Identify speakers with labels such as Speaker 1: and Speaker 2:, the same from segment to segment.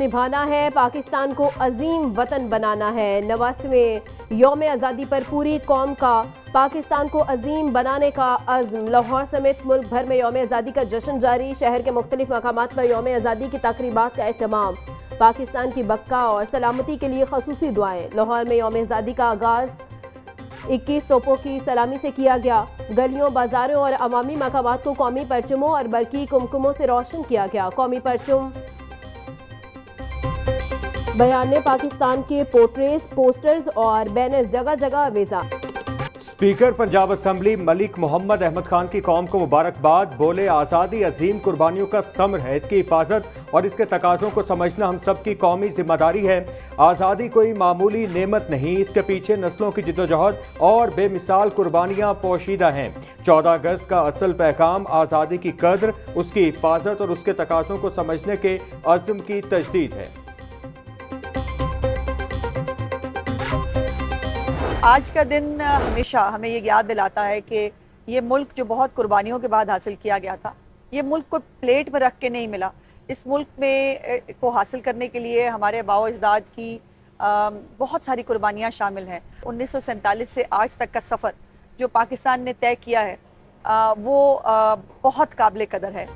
Speaker 1: निभाना है, पाकिस्तान को अजीम वतन बनाना है। 89वें यौम आज़ादी पर पूरी कौम का पाकिस्तान को अजीम बनाने का अज़्म। लाहौर समेत मुल्क भर में यौम आज़ादी का जश्न जारी। शहर के मुख्तलिफ मकामात पर यौम आज़ादी की तकरीबात का एहतमाम। पाकिस्तान की बक्का और सलामती के लिए खसूसी दुआएं। लाहौर में यौम आज़ादी का आगाज़ 21 तोपों की सलामी से किया गया। गलियों, बाजारों और अवामी मकामात को कौमी परचमों और बरकी कुमकुमों से रोशन किया गया। कौमी परचम, बयान पाकिस्तान के पोर्ट्रेट्स, पोस्टर्स और बैनर्स जगह जगह अवेजा।
Speaker 2: स्पीकर पंजाब असम्बली मलिक मोहम्मद अहमद खान की कौम को मुबारकबाद। बोले, आज़ादी अजीम कुर्बानियों का समर है, इसकी हिफाजत और इसके तकाज़ों को समझना हम सब की कौमी जिम्मेदारी है। आज़ादी कोई मामूली नेमत नहीं, इसके पीछे नस्लों की जिद्दोजहद और बेमिसाल कुर्बानियाँ पोशीदा हैं। 14 अगस्त का असल पैगाम आज़ादी की कद्र, उसकी हिफाजत और उसके तकाज़ों को समझने के अज़्म की तजदीद है।
Speaker 3: आज का दिन हमेशा हमें ये याद दिलाता है कि ये मुल्क जो बहुत कुर्बानियों के बाद हासिल किया गया था, ये मुल्क को प्लेट पर रख के नहीं मिला। इस मुल्क में को हासिल करने के लिए हमारे आबाओ अजदाद की बहुत सारी कुर्बानियाँ शामिल हैं। 1947 से आज तक का सफ़र जो पाकिस्तान ने तय किया है वो बहुत काबिल कदर है।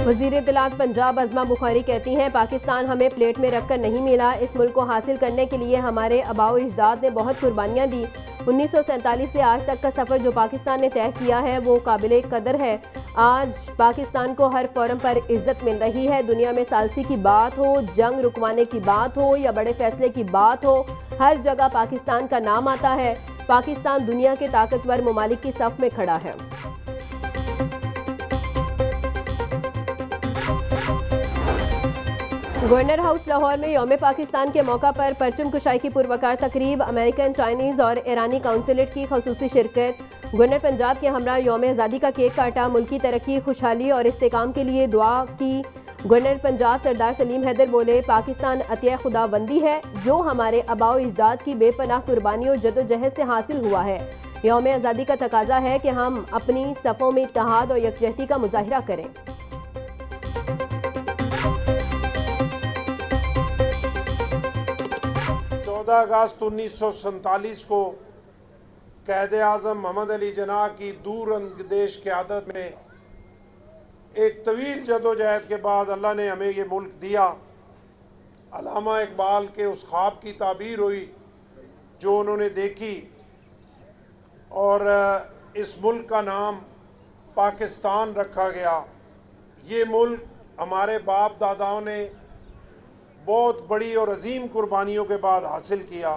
Speaker 1: वज़ीर इत्तलात पंजाब अज़मा बुखारी कहती हैं, पाकिस्तान हमें प्लेट में रखकर नहीं मिला। इस मुल्क को हासिल करने के लिए हमारे आबाओ अजदाद ने बहुत कुर्बानियाँ दी। 1947 से आज तक का सफ़र जो पाकिस्तान ने तय किया है वो काबिल कदर है। आज पाकिस्तान को हर फोरम पर इज्जत मिल रही है। दुनिया में सालसी की बात हो, जंग रुकवाने की बात हो या बड़े फैसले की बात हो, हर जगह पाकिस्तान का नाम आता है। पाकिस्तान दुनिया के ताकतवर ममालिक की सफ़ में खड़ा है। गवर्नर हाउस लाहौर में यौम पाकिस्तान के मौका पर परचम कुशाई की पुरवकार तकरीब। अमेरिकन, चाइनीज़ और ईरानी काउंसिलेट की खसूसी शिरकत। गवर्नर पंजाब के हमरा यौम आज़ादी का केक काटा। मुल्की तरक्की, खुशहाली और इस्तेकाम के लिए दुआ की। गवर्नर पंजाब सरदार सलीम हैदर बोले, पाकिस्तान अतिया खुदाबंदी है जो हमारे आबाओ अजदाद की बेपनाह कुर्बानी और जदोजहद से हासिल हुआ है। यौम आज़ादी का तकाजा है कि हम अपनी सफ़ों में इत्तेहाद और यकजहती का मुजाहिरा करें।
Speaker 4: 14 अगस्त 1947 को कैद आज़म मोहम्मद अली जिन्ना की दूर अंदेश क़यादत में एक तवील जदोजहद के बाद अल्लाह ने हमें ये मुल्क दिया। अल्लामा इकबाल के उस ख्वाब की ताबीर हुई जो उन्होंने देखी और इस मुल्क का नाम पाकिस्तान रखा गया। ये मुल्क हमारे बाप दादाओं ने बहुत बड़ी और अजीम कुर्बानियों के बाद हासिल किया।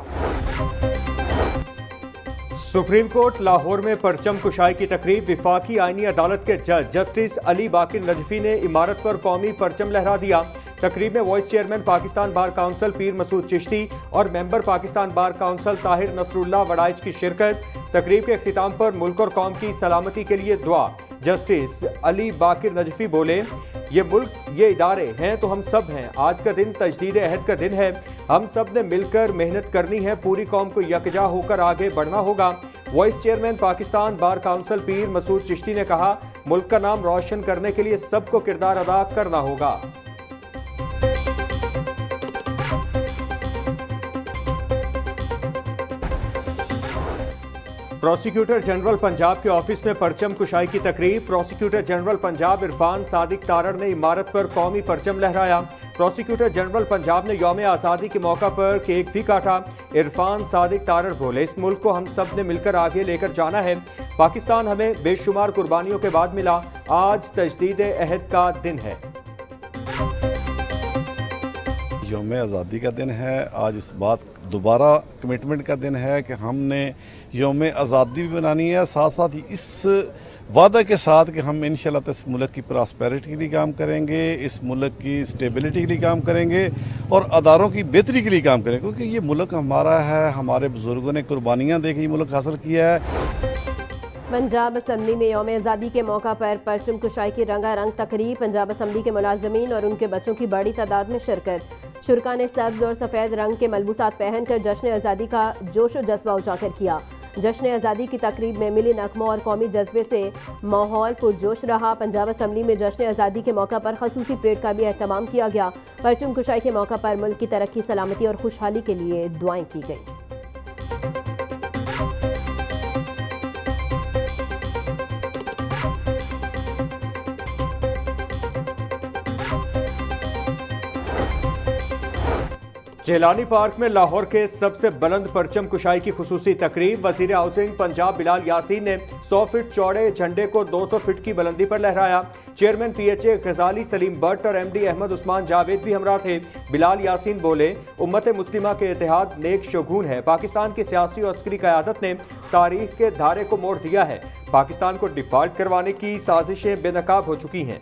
Speaker 2: सुप्रीम कोर्ट लाहौर में परचम कुशाई की तकरीब। विफाकी आईनी अदालत के जज जस्टिस अली बाकिर नजफी ने इमारत पर कौमी परचम लहरा दिया। तकरीब में vice chairman Pakistan bar council Pir Masood Chishti और member Pakistan bar council Tahir Nasrullah Waraich की शिरकत। तकरीब के अख्तिताम पर मुल्क और कौम की सलामती के लिए दुआ। जस्टिस अली बाकिर नजफी बोले, ये मुल्क, ये इदारे हैं तो हम सब हैं। आज का दिन तजदीद अहद का दिन है। हम सब ने मिलकर मेहनत करनी है। पूरी कौम को यकजा होकर आगे बढ़ना होगा। Vice chairman Pakistan bar council Pir Masood Chishti ने कहा, मुल्क का नाम रोशन करने के लिए सबको किरदार अदा करना होगा। प्रोसिक्यूटर जनरल पंजाब के ऑफिस में परचम कुशाई की तकरीब। प्रोसिक्यूटर जनरल पंजाब इरफान सादिक तारड़ ने इमारत पर कौमी परचम लहराया। प्रोसिक्यूटर जनरल पंजाब ने यौम आज़ादी के मौका पर केक भी काटा। इरफान सादिक तारड़ बोले, इस मुल्क को हम सब ने मिलकर आगे लेकर जाना है। पाकिस्तान हमें बेशुमार कुर्बानियों के बाद मिला। आज तजदीद अहद का दिन है।
Speaker 5: यौम आज़ादी का दिन है। आज इस बात दोबारा कमिटमेंट का दिन है कि हमने यौम आज़ादी भी बनानी है, साथ साथ इस वादा के साथ कि हम इंशाल्लाह इस मुल्क की प्रॉस्पेरिटी के लिए काम करेंगे, इस मुल्क की स्टेबिलिटी के लिए काम करेंगे और अदारों की बेहतरी के लिए काम करेंगे, क्योंकि ये मुल्क हमारा है। हमारे बुजुर्गों ने कुर्बानियाँ दे के ये मुल्क हासिल किया है।
Speaker 1: पंजाब असम्बली में यौम आज़ादी के मौका पर परचम कुशाई की रंगारंग तकरीब। पंजाब असम्बली के मुलाजमीन और उनके बच्चों की बड़ी तादाद में शिरकत। शुरा ने सब्ज और सफ़ेद रंग के मलबूसात पहनकर जश्न आज़ादी का जोश व जज्बा उजागर किया। जश्न आज़ादी की तकरीब में मिली नगमों और कौमी जज्बे से माहौल पुरजोश रहा। पंजाब असम्बली में जश्न आज़ादी के मौका पर खसूसी परेड का भी एहतमाम किया गया। परचम कुशाई के मौका पर मुल्क की तरक्की, सलामती और खुशहाली के लिए दुआएं की गई।
Speaker 2: जेलानी पार्क में लाहौर के सबसे बुलंद परचम कुशाई की खुसूसी तकरीब। वजीर हाउसिंग पंजाब बिलाल यासीन ने 100 फीट चौड़े झंडे को 200 फीट की बुलंदी पर लहराया। चेयरमैन PHA गजाली सलीम बट और MD अहमद उस्मान जावेद भी हमरा थे। बिलाल यासीन बोले, उम्मत मुस्लिमा के इत्तेहाद नेक शगुन है। पाकिस्तान की सियासी और अस्करी क़यादत ने तारीख के धारे को मोड़ दिया है। पाकिस्तान को डिफॉल्ट करवाने की साजिशें बेनकाब हो चुकी हैं।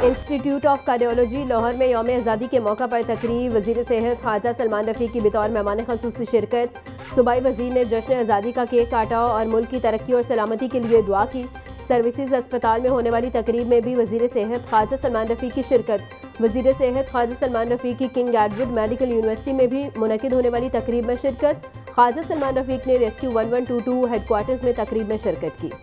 Speaker 1: इंस्टीट्यूट ऑफ कार्डियोलॉजी लाहौर में यौम आज़ादी के मौका पर तकरीब। वज़ीर सेहत ख्वाजा सलमान रफ़ी की बतौर मेहमान ख़ुसूसी शिरकत। सूबाई वज़ीर ने जश्न आज़ादी का केक काटा और मुल्क की तरक्की और सलामती के लिए दुआ की। सर्विसेज अस्पताल में होने वाली तकरीब में भी वज़ीर सेहत ख्वाजा सलमान रफ़ी की शिरकत। वज़ीर सेहत ख्वाजा सलमान रफ़ी की किंग एडवर्ड मेडिकल यूनिवर्सिटी में भी मुनक़िद होने वाली तकरीब में शिरकत। ख्वाजा सलमान रफ़ी ने रेस्क्यू 1122 हेडक्वार्टर्स में तकरीब में शिरकत की।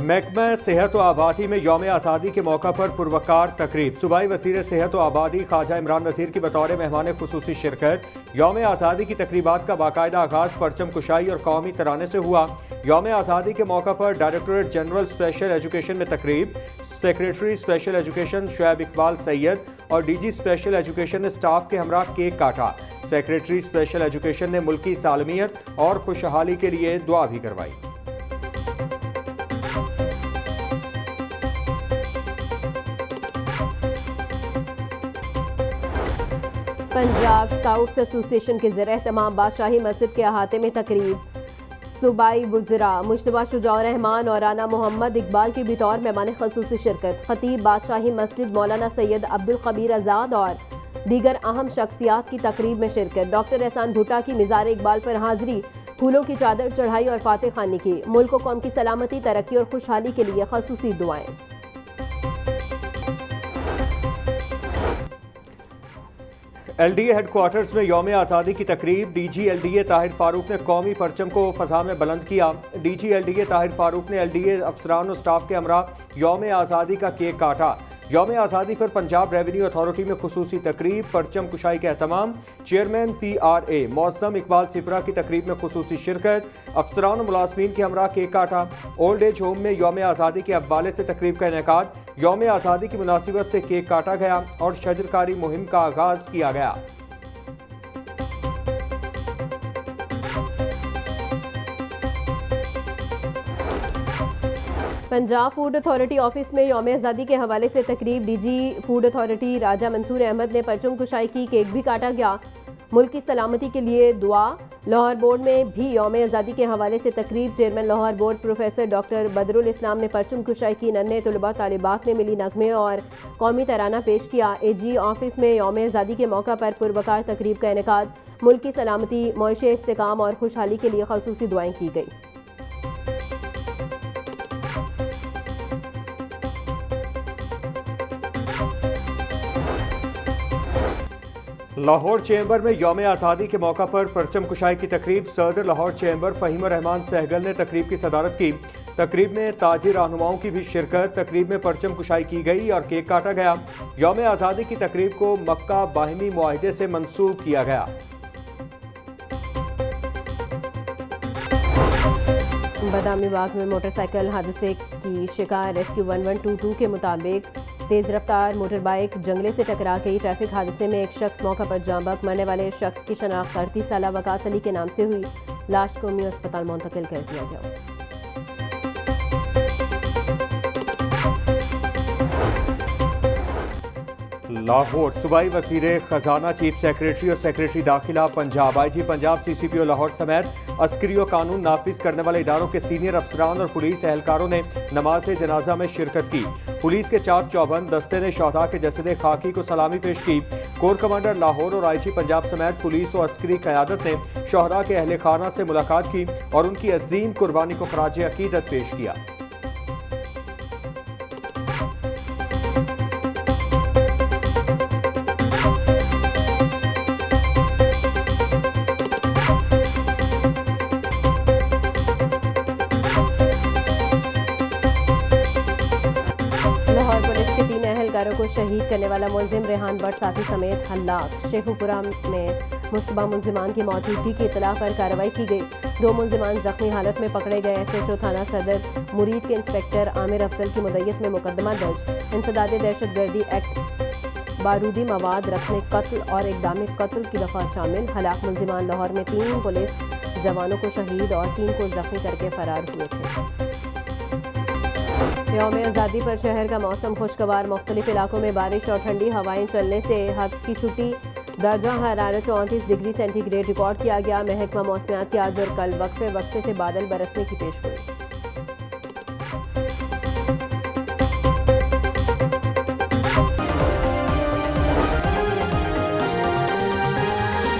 Speaker 2: महकमा सेहत व आबादी में यौम आज़ादी के मौका पर पुरवकार तकरीब। सूबाई वज़ीर सेहत व आबादी ख्वाजा इमरान नज़ीर की बतौर मेहमान खुसूसी शिरकत। यौम आज़ादी की तकरीबात का बाकायदा आगाज़ परचम कुशाई और कौमी तराने से हुआ। यौम आज़ादी के मौका पर डायरेक्टरेट जनरल स्पेशल एजुकेशन में तकरीब। Secretary special education Shoaib Iqbal Syed और DG स्पेशल एजुकेशन ने स्टाफ के हमरा केक काटा। सेक्रेटरी स्पेशल एजुकेशन ने मुल्की सालमियत और खुशहाली के लिए दुआ भी करवाई।
Speaker 1: पंजाब स्काउट्स एसोसिएशन के ज़रिए तमाम बादशाही मस्जिद के अहाते में तकरीब। सूबाई वुज़रा मुश्तबा शुजाउर रहमान और राना मोहम्मद इकबाल की बतौर मेहमान ख़ुसूसी शिरकत। खतीब बादशाही मस्जिद मौलाना सैयद अब्दुल कबीर आज़ाद और दीगर अहम शख्सियात की तकरीब में शिरकत। डॉक्टर एहसान भुट्टा की मिज़ार इकबाल पर हाजिरी, फूलों की चादर चढ़ाई और फातह खानी की। मुल्क व कौम की सलामती, तरक्की और खुशहाली के लिए ख़ुसूसी दुआएं।
Speaker 2: LDA हेडक्वार्टर्स में यौम आज़ादी की तकरीब। DG LDA ताहिर फारूक ने कौमी परचम को फ़ज़ा में बुलंद किया। DG LDA ताहिर फारूक ने LDA अफसरान और स्टाफ के हमरा यौम आज़ादी का केक काटा। यौम आज़ादी पर पंजाब रेवेन्यू अथॉरिटी में खुसूसी तकरीब, परचम कुशाई का एहतमाम। चेयरमैन PRA मौसम इकबाल सिपरा की तकरीब में खुसूसी शिरकत। अफसरान और मुलाजमीन के हमरा केक काटा। ओल्ड एज होम में यौम आज़ादी के हवाले से तकरीब का इनेकाद। यौम आज़ादी की मुनासिबत से केक काटा गया और शजरकारी मुहिम का आगाज़ किया गया।
Speaker 1: पंजाब फूड अथॉरिटी ऑफिस में यौम आज़ादी के हवाले से तकरीब। DG फूड अथॉरिटी राजा मंसूर अहमद ने परचम कुशाई की, केक भी काटा गया। मुल्क की सलामती के लिए दुआ। लाहौर बोर्ड में भी यौम आज़ादी के हवाले से तकरीब। Chairman Lahore board professor doctor Badrul Islam ने परचम कुशाई की। नन्हे तलबा तालिबात ने मिली नगमे और कौमी तराना पेश किया। AG ऑफिस में यौम आज़ादी के मौका पर पुरवकार तकरीब का इनेकाद। मुल्क की सलामती, मौशे इस्तेकाम और खुशहाली के लिए ख़ुसूसी दुआएं की गई।
Speaker 2: लाहौर चैम्बर में यौम आज़ादी के मौका पर परचम कुशाई की तकरीब। सदर लाहौर चैम्बर फ़हीम रहमान सहगल ने तकरीब की सदारत की। तकरीब में ताजी रहनुमाओं की भी शिरकत। तकरीब में परचम कुशाई की गई और केक काटा गया। यौम आज़ादी की तकरीब को मक्का बाहिमी मुआहिदे से मंसूब किया गया।
Speaker 1: बादामी बाग में मोटरसाइकिल हादसे की शिकार। रेस्क्यू 1122 के मुताबिक तेज़ रफ्तार मोटर बाइक जंगले से टकरा गई। ट्रैफिक हादसे में एक शख्स मौका पर जाँ बहक। मरने वाले शख्स की शनाख्त 38 साला वकास अली के नाम से हुई। लाश को मियां अस्पताल मुंतकिल कर दिया गया।
Speaker 2: लाहौर सूबाई वजीर खजाना, चीफ सेक्रेटरी और सेक्रेटरी दाखिला पंजाब, IG पंजाब, CCPO लाहौर समेत अस्करी और कानून नाफिज करने वाले इदारों के सीनियर अफसरान और पुलिस एहलकारों ने नमाज जनाजा में शिरकत की। पुलिस के चाक चौबंद दस्ते ने शहदा के जसद खाकी को सलामी पेश की। कोर कमांडर लाहौर और IG पंजाब समेत पुलिस और अस्करी क़यादत ने शहदा के अहले खाना से मुलाकात की और उनकी अजीम कुर्बानी को खराज अकीदत पेश किया।
Speaker 1: लाहौर पुलिस के 3 एहलकारों को शहीद करने वाला मुलजिम रेहान भट्ट साथी समेत हल्लाक। शेखुपुरा में मुश्तबा मुलजिमान की मौजूदगी की इतला पर कार्रवाई की गई। 2 मुलजिमान जख्मी हालत में पकड़े गए। SHO थाना सदर मुरीद के इंस्पेक्टर आमिर अफजल की मुद्दत में मुकदमा दर्ज। इंसदाद दहशतगर्दी एक्ट, बारूदी मवाद रखने कत्ल और इक़दाम कत्ल की दफ़ा शामिल। हलाक मुलजिमान लाहौर में 3 पुलिस जवानों को शहीद और 3 को जख्मी करके फरार हुए थे। यौम आज़ादी पर शहर का मौसम खुशगवार। मुख्तलिफ इलाकों में बारिश और ठंडी हवाएं चलने से हब्स की छुट्टी। दर्जा हरारत 34 डिग्री सेंटीग्रेड रिकॉर्ड किया गया। महकमा मौसमियात की आज और कल वक्फे वक्फे से बादल बरसने की पेशगोई।